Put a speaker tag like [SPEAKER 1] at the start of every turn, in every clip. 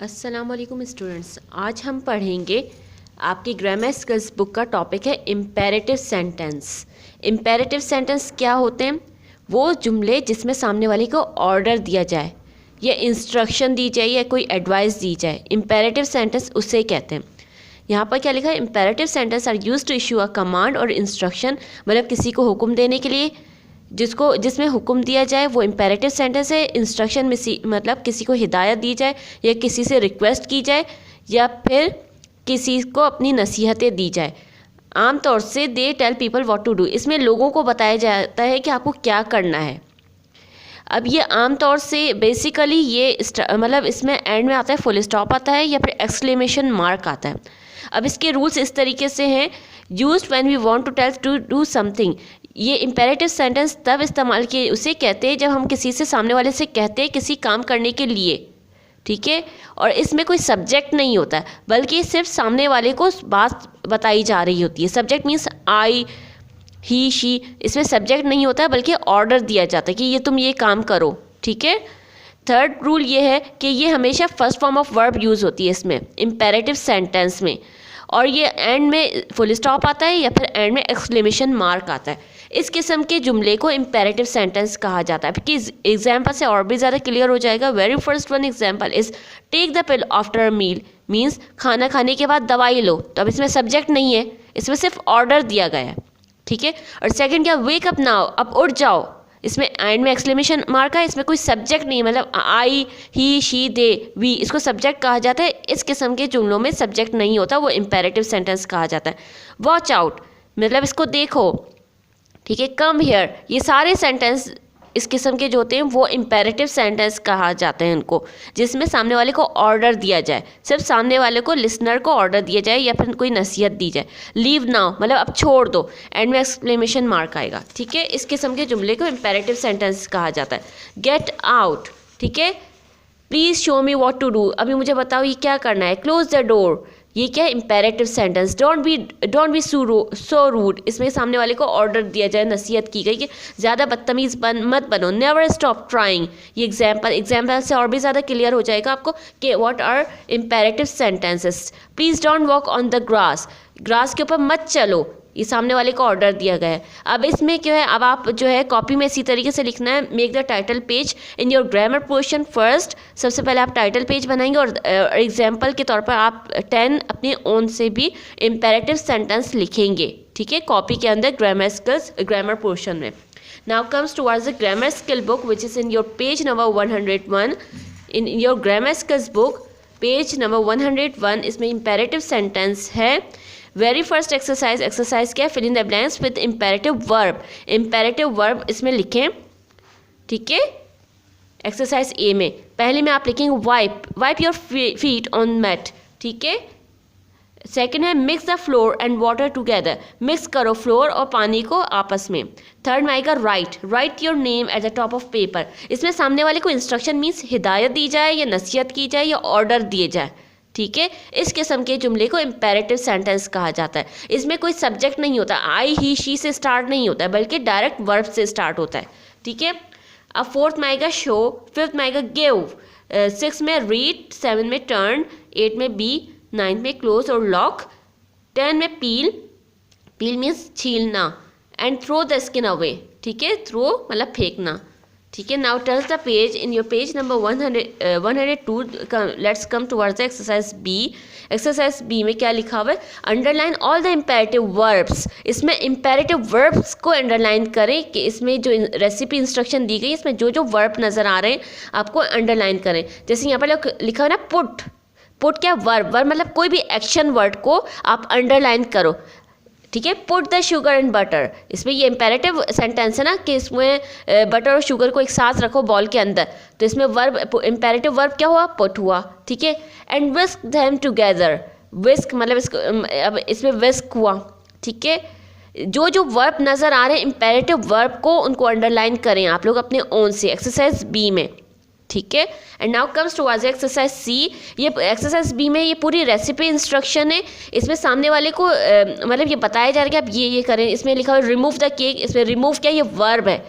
[SPEAKER 1] अस्सलामुअलैकुम स्टूडेंट्स, आज हम पढ़ेंगे आपकी ग्रामर स्किल्स बुक का टॉपिक है इम्पेरेटिव सेंटेंस। इम्पेरेटिव सेंटेंस क्या होते हैं? वो जुमले जिसमें सामने वाले को ऑर्डर दिया जाए या इंस्ट्रक्शन दी जाए या कोई एडवाइस दी जाए, इम्पेरेटिव सेंटेंस उसे कहते हैं। यहाँ पर क्या लिखा है? Imperative sentence are used to issue a command और इंस्ट्रक्शन, मतलब किसी को हुक्म देने के लिए जिसमें हुक्म दिया जाए वो इम्पेरेटिव सेंटेंस है। इंस्ट्रक्शन में मतलब किसी को हिदायत दी जाए या किसी से रिक्वेस्ट की जाए या फिर किसी को अपनी नसीहतें दी जाए। आम तौर से they tell people what to do, इसमें लोगों को बताया जाता है कि आपको क्या करना है। अब ये आम तौर से बेसिकली ये मतलब इसमें एंड में आता है फुल स्टॉप आता है या फिर एक्सक्लेमेशन मार्क आता है। अब इसके रूल्स इस तरीके से हैं। Used when we want to tell to do something, ये इम्पेरेटिव सेंटेंस तब इस्तेमाल किए उसे कहते हैं जब हम किसी से सामने वाले से कहते हैं किसी काम करने के लिए, ठीक है। और इसमें कोई सब्जेक्ट नहीं होता है बल्कि सिर्फ सामने वाले को बात बताई जा रही होती है। Subject means I, he, she, इसमें सब्जेक्ट नहीं होता है बल्कि ऑर्डर दिया जाता है कि ये तुम ये काम करो, ठीक है। थर्ड रूल ये है कि ये हमेशा first form of verb use होती है इसमें इम्पेरेटिव सेंटेंस में, और ये एंड में फुल स्टॉप आता है या फिर एंड में एक्सक्लेमेशन मार्क आता है। इस किस्म के जुमले को इम्पेरेटिव सेंटेंस कहा जाता है। कि एग्जाम्पल से और भी ज़्यादा क्लियर हो जाएगा। Very first one example is take the pill after a meal, means खाना खाने के बाद दवाई लो। तो अब इसमें सब्जेक्ट नहीं है, इसमें सिर्फ ऑर्डर दिया गया है, ठीक है। और सेकंड क्या, वेक अप नाउ, अब उठ जाओ, इसमें एंड में एक्सक्लेमेशन मार्क है, इसमें कोई सब्जेक्ट नहीं, मतलब आई, ही, शी, दे, वी, इसको सब्जेक्ट कहा जाता है। इस किस्म के जुमलों में सब्जेक्ट नहीं होता, वो इम्पेरेटिव सेंटेंस कहा जाता है। वॉच आउट, मतलब इसको देखो, ठीक है। कम हियर, ये सारे सेंटेंस इस किस्म के जो होते हैं वो इम्पेरेटिव सेंटेंस कहा जाते हैं उनको, जिसमें सामने वाले को ऑर्डर दिया जाए, सिर्फ सामने वाले को, लिसनर को ऑर्डर दिया जाए या फिर कोई नसीहत दी जाए। लीव नाउ, मतलब अब छोड़ दो, एंड में एक्सक्लेमेशन मार्क आएगा, ठीक है। इस किस्म के जुमले को इम्पेरेटिव सेंटेंस कहा जाता है। गेट आउट, ठीक है। Please show me what to do, अभी मुझे बताओ ये क्या करना है। क्लोज द डोर, ये क्या है? Imperative sentence. Don't be so rude, इसमें सामने वाले को ऑर्डर दिया जाए, नसीहत की गई कि ज़्यादा बदतमीज़ मत बनो। नेवर स्टॉप ट्राइंग, ये एग्जाम्पल से और भी ज़्यादा क्लियर हो जाएगा आपको कि what are imperative sentences. Please don't walk on the grass, grass के ऊपर मत चलो, ये सामने वाले को ऑर्डर दिया गया है। अब इसमें क्या है, अब आप जो है कॉपी में इसी तरीके से लिखना है। Make the title page in your grammar portion first, सबसे पहले आप टाइटल पेज बनाएंगे और एग्जाम्पल के तौर पर आप 10 अपने ओन से भी इम्पेरेटिव सेंटेंस लिखेंगे, ठीक है, कॉपी के अंदर ग्रामर स्किल्स ग्रामर पोर्शन में। Now comes towards the grammar skill book which is in your page number 101। In your grammar skills book page number 101, इसमें इम्पेरेटिव सेंटेंस है। वेरी फर्स्ट एक्सरसाइज क्या है? Fill in the blanks with imperative verb. Imperative verb इसमें लिखें, ठीक है। Exercise ए में पहले में आप लिखेंगे wipe your feet on mat, ठीक है। सेकंड है mix the flour and water together, mix करो फ्लोर और पानी को आपस में। थर्ड में आएगा write your name at the top of paper, इसमें सामने वाले को इंस्ट्रक्शन मीन्स हिदायत दी जाए या नसीहत की जाए या ऑर्डर दिए जाए, ठीक है। इस किस्म के जुमले को इम्पेरेटिव सेंटेंस कहा जाता है। इसमें कोई सब्जेक्ट नहीं होता, आई, ही, शी से स्टार्ट नहीं होता है बल्कि डायरेक्ट वर्ब से स्टार्ट होता है, ठीक है। अब फोर्थ में आएगा शो, फिफ्थ में आएगा गिव, सिक्स में रीड, सेवन में टर्न, एट में बी, नाइन्थ में क्लोज और लॉक, 10 में पील मीन्स छीलना, and throw the skin away, ठीक है, थ्रो मतलब फेंकना, ठीक है। Now turn the page in your page number 102। Let's come towards the exercise B. Exercise B में क्या लिखा हुआ है? Underline all the imperative verbs, इसमें इम्पेरेटिव वर्ब्स को अंडरलाइन करें कि इसमें जो रेसिपी इंस्ट्रक्शन दी गई इसमें जो जो वर्ब नज़र आ रहे हैं आपको अंडरलाइन करें। जैसे यहाँ पर लिखा हुआ ना पुट क्या? वर्ब मतलब कोई भी एक्शन वर्ड को आप अंडरलाइन करो, ठीक है। Put the sugar and butter, इसमें ये इम्पेरेटिव सेंटेंस है ना कि इसमें बटर और शुगर को एक साथ रखो बॉल के अंदर, तो इसमें वर्ब इम्पेरेटिव वर्ब क्या हुआ? पुट हुआ, ठीक है। एंड विस्क देम टुगेदर, विस्क मतलब इसको अब इसमें विस्क हुआ, ठीक है। जो जो वर्ब नज़र आ रहे हैं इम्पेरेटिव वर्ब को उनको अंडरलाइन करें आप लोग अपने ओन से, एक्सरसाइज बी में, ठीक है। And now comes towards exercise C. ये एक्सरसाइज बी में ये पूरी रेसिपी इंस्ट्रक्शन है। इसमें सामने वाले को मतलब ये बताया जा रहा है कि आप ये करें। इसमें लिखा हुआ रिमूव द केक, इसमें रिमूव क्या? ये वर्ब है।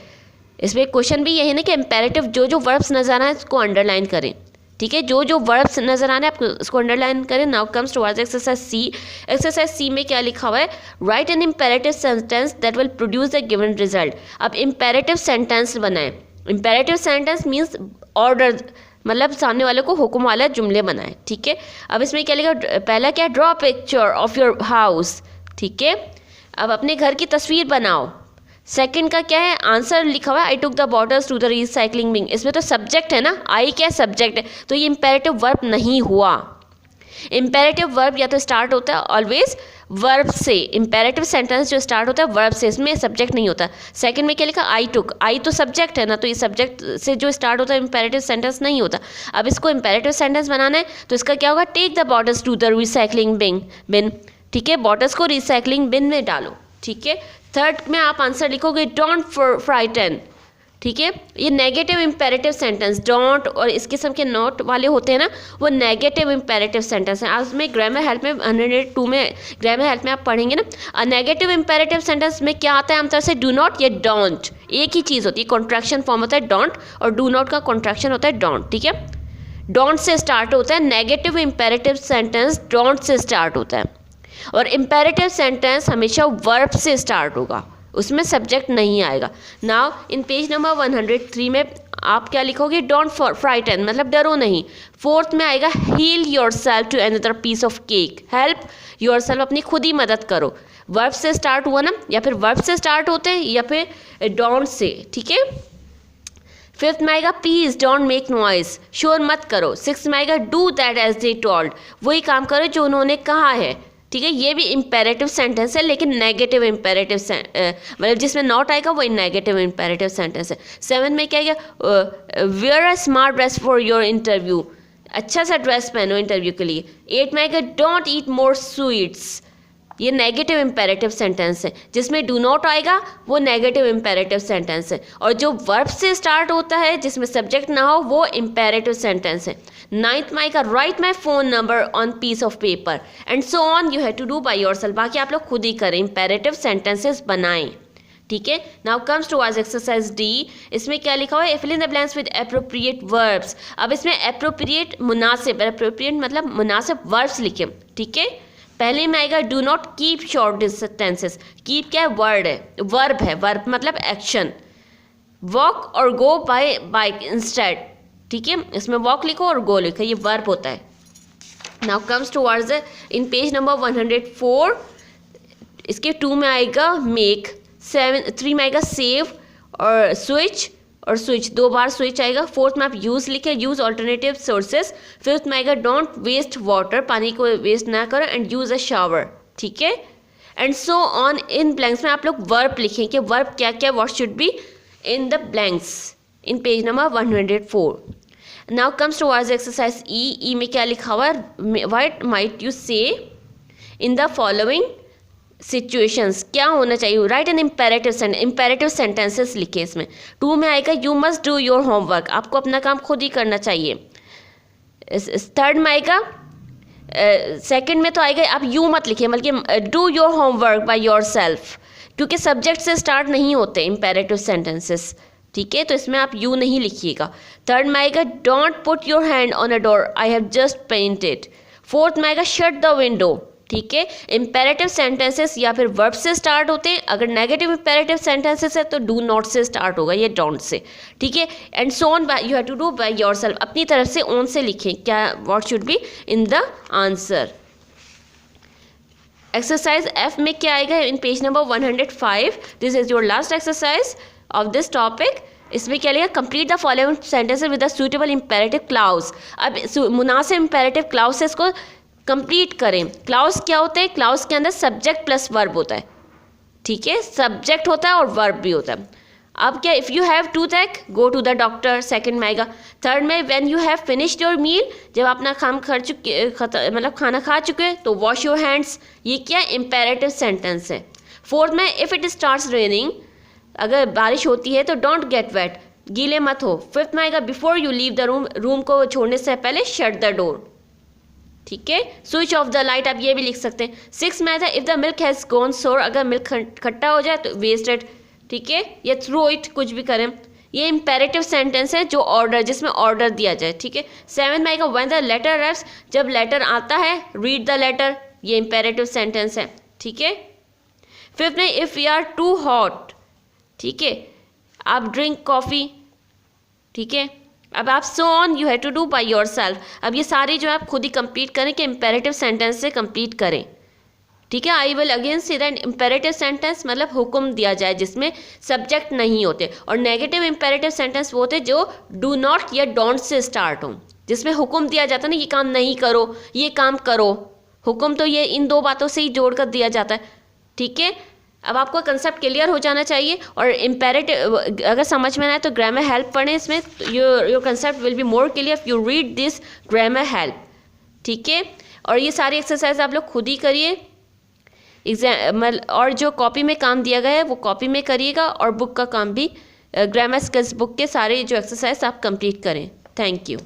[SPEAKER 1] इसमें क्वेश्चन भी यही है ना कि इम्पेरेटिव जो जो वर्ब्स नजर आ रहे हैं इसको अंडरलाइन करें, ठीक है, जो जो वर्ब्स नजर आने आपको उसको अंडरलाइन करें। Now comes towards exercise C. Exercise C में क्या लिखा हुआ है, write an imperative sentence that will produce the given result. अब इम्पेरेटिव सेंटेंस बनाएं। इम्पेरेटिव सेंटेंस मीन्स ऑर्डर, मतलब सामने वाले को हुक्म वाला जुमले बनाए। ठीक है, अब इसमें क्या लिखा, पहला क्या, draw picture of your house. ठीक है, अब अपने घर की तस्वीर बनाओ। सेकंड का क्या है, आंसर लिखा हुआ है I took the bottles to the recycling bin. इसमें तो सब्जेक्ट है ना, आई क्या सब्जेक्ट है, तो ये इम्पेरेटिव वर्ब नहीं हुआ। इम्पेरेटिव वर्ब या तो स्टार्ट होता है ऑलवेज वर्ब से, इम्पेरेटिव सेंटेंस जो स्टार्ट होता है वर्ब से, इसमें सब्जेक्ट नहीं होता। सेकंड में क्या लिखा, आई टुक, आई तो सब्जेक्ट है ना, तो ये सब्जेक्ट से जो स्टार्ट होता है इम्पेरेटिव सेंटेंस नहीं होता। अब इसको इम्पेरेटिव सेंटेंस बनाना है तो इसका क्या होगा, take the bottles to the recycling bin. ठीक है, बॉटल्स को रिसाइकलिंग बिन में डालो। ठीक है, थर्ड में आप आंसर लिखोगे डोंट फ्राइटन। ठीक है, ये नेगेटिव इम्पेरेटिव सेंटेंस, डोंट और इस किस्म के नॉट वाले होते हैं ना, वो नेगेटिव इम्पेरेटिव सेंटेंस हैं। आज में ग्रामर हेल्प में 102 में ग्रामर हेल्प में आप पढ़ेंगे ना, नेगेटिव इम्पेरेटिव सेंटेंस में क्या आता है आमतौर से, डू नॉट या डोंट, एक ही चीज़ होती है, कॉन्ट्रैक्शन फॉर्म होता है डोंट और डू नॉट का कॉन्ट्रैक्शन होता है डोंट। ठीक है, डोंट से स्टार्ट होता है, negative imperative sentence don't say start होता है, और इम्पेरेटिव सेंटेंस हमेशा वर्ब से स्टार्ट होगा, उसमें सब्जेक्ट नहीं आएगा। नाउ इन पेज नंबर 103 में आप क्या लिखोगे, डोंट फ्राइटन मतलब डरो नहीं। फोर्थ में आएगा help yourself to another piece of cake, help yourself, अपनी खुद ही मदद करो। वर्ब से स्टार्ट हुआ ना, या फिर वर्ब से स्टार्ट होते हैं या फिर डोंट से। ठीक है, फिफ्थ में आएगा प्लीज डोंट मेक नॉइज, शोर मत करो। सिक्स में आएगा do that as they told, वही काम करो जो उन्होंने कहा है। ठीक है, ये भी इम्पेरेटिव सेंटेंस है लेकिन नेगेटिव इम्पेरेटिव, मतलब जिसमें नॉट आएगा वो नेगेटिव इम्पेरेटिव सेंटेंस है। सेवन में क्या है, wear a smart dress for your interview, अच्छा सा ड्रेस पहनो इंटरव्यू के लिए। एट में आएगा डोंट ईट मोर स्वीट्स, ये नेगेटिव इम्पेरेटिव सेंटेंस है, जिसमें डू नॉट आएगा वो नेगेटिव इम्पेरेटिव सेंटेंस है, और जो वर्ब से स्टार्ट होता है जिसमें सब्जेक्ट ना हो वो इम्पेरेटिव सेंटेंस है। नाइन्थ में आएगा write my phone number on piece of paper and so on, you have to do by yourself, बाकी आप लोग खुद ही करें, इम्पेरेटिव सेंटेंसेस बनाएं। ठीक है, नाउ कम्स टू आज एक्सरसाइज डी। इसमें क्या लिखा हुआ है, fill in the blanks with appropriate verbs. अब इसमें एप्रोप्रिएट मुनासिब, एप्रोप्रिएट मतलब मुनासिब वर्ब्स लिखे। ठीक है, पहले में आएगा do not keep short distances, keep क्या है, वर्ड है, वर्ब है, वर्ब मतलब एक्शन। वॉक और गो बाय बाइक इंस्टेड। ठीक है, इसमें वॉक लिखो और गो लिखो, ये वर्ब होता है। नाउ कम्स टुवर्ड्स इन पेज नंबर 104, इसके 2 में आएगा मेक, 3 में आएगा सेव और स्विच, और स्विच 2 बार स्विच आएगा। फोर्थ में आप यूज़ लिखे, यूज़ ऑल्टरनेटिव सोर्सेज। फिफ्थ में आएगा डोंट वेस्ट वाटर, पानी को वेस्ट ना करो, एंड यूज़ अ शावर। ठीक है, एंड सो ऑन। इन ब्लैंक्स में आप लोग वर्ब लिखें कि वर्ब क्या क्या, what should be in the blanks in page number 104। Now comes towards exercise E. E में क्या लिखा हुआ है, व्हाट माइट यू से इन द फॉलोइंग सिचुएशंस, क्या होना चाहिए, राइट एन इम्पेरेटिव सेंटेंसेस लिखे इसमें। 2 में आएगा you must do your homework, आपको अपना काम खुद ही करना चाहिए। थर्ड में आएगा, सेकंड में तो आएगा आप यू मत लिखिए बल्कि do your homework by your self, क्योंकि सब्जेक्ट से स्टार्ट नहीं होते इम्पेरेटिव सेंटेंसेस। ठीक है, तो इसमें आप यू नहीं लिखिएगा। थर्ड में आएगा don't put your hand on a door, I have just painted. Fourth में आएगा शट द विंडो। ठीक है, इम्पेरेटिव सेंटेंसेस या फिर वर्ब से स्टार्ट होते हैं, अगर नेगेटिव इम्पेरेटिव सेंटेंसेस है तो डू नॉट से स्टार्ट होगा, ये डोंट से। ठीक है, and so on, you have to do by yourself, अपनी तरफ से ऑन से लिखें क्या, what should be in the answer. Exercise F में क्या आएगा in page number 105, this is your last exercise of this topic. इसमें क्या लिखा, complete the following sentences with the suitable imperative clause. अब मुनासिब इम्पेरेटिव क्लाउज से इसको कंप्लीट करें। क्लाउज क्या होते हैं, क्लाउज के अंदर सब्जेक्ट प्लस वर्ब होता है। ठीक है, सब्जेक्ट होता है और वर्ब भी होता है। अब क्या, if you have toothache go to the doctor, second में आएगा। थर्ड में when you have finished your meal, जब अपना काम मतलब खाना खा चुके हैं तो वॉश योर हैंड्स, ये क्या इम्पेरेटिव सेंटेंस है। फोर्थ में इफ़ इट स्टार्ट्स रेनिंग, अगर बारिश होती है तो डोंट गेट वेट, गीले मत हो। फिफ्थ में आएगा before you leave the room, room को छोड़ने से पहले शट द डोर। ठीक है, स्विच ऑफ द लाइट, आप ये भी लिख सकते हैं। सिक्स में आया था if the milk has gone सोर, अगर मिल्क खट्टा हो जाए तो वेस्टेड। ठीक है, या थ्रो इट, कुछ भी करें। ये इम्पेरेटिव सेंटेंस है जो ऑर्डर, जिसमें ऑर्डर दिया जाए, ठीक है। 7 में आएगा व्हेन द लेटर अराइव्स, जब लेटर आता है, रीड द लेटर, ये इम्पेरेटिव सेंटेंस है, ठीक है। 5 में if you are too hot, ठीक है, आप ड्रिंक कॉफ़ी, ठीक है। अब आप so on you have to do by yourself, अब ये सारी जो है आप खुद ही कंप्लीट करें कि इम्पेरेटिव सेंटेंस से कंप्लीट करें, ठीक है। I will again see that imperative sentence मतलब हुक्म दिया जाए जिसमें सब्जेक्ट नहीं होते, और नेगेटिव इम्पेरेटिव सेंटेंस वो होते जो डू नॉट या डोंट से स्टार्ट हों, जिसमें हुक्म दिया जाता है ना, ये काम नहीं करो, ये काम करो। हुक्म तो ये इन दो बातों से ही जोड़ कर दिया जाता है, ठीक है। अब आपको कंसेप्ट क्लियर हो जाना चाहिए, और इम्पेरेटिव अगर समझ में ना आए तो ग्रामर हेल्प पढ़ें, इसमें your concept will be more clear if you read this grammar help, ठीक है। और ये सारी एक्सरसाइज आप लोग खुद ही करिए, और जो कॉपी में काम दिया गया है वो कॉपी में करिएगा, और बुक का काम भी ग्रामर स्किल्स बुक के सारे जो एक्सरसाइज आप कंप्लीट करें। Thank you.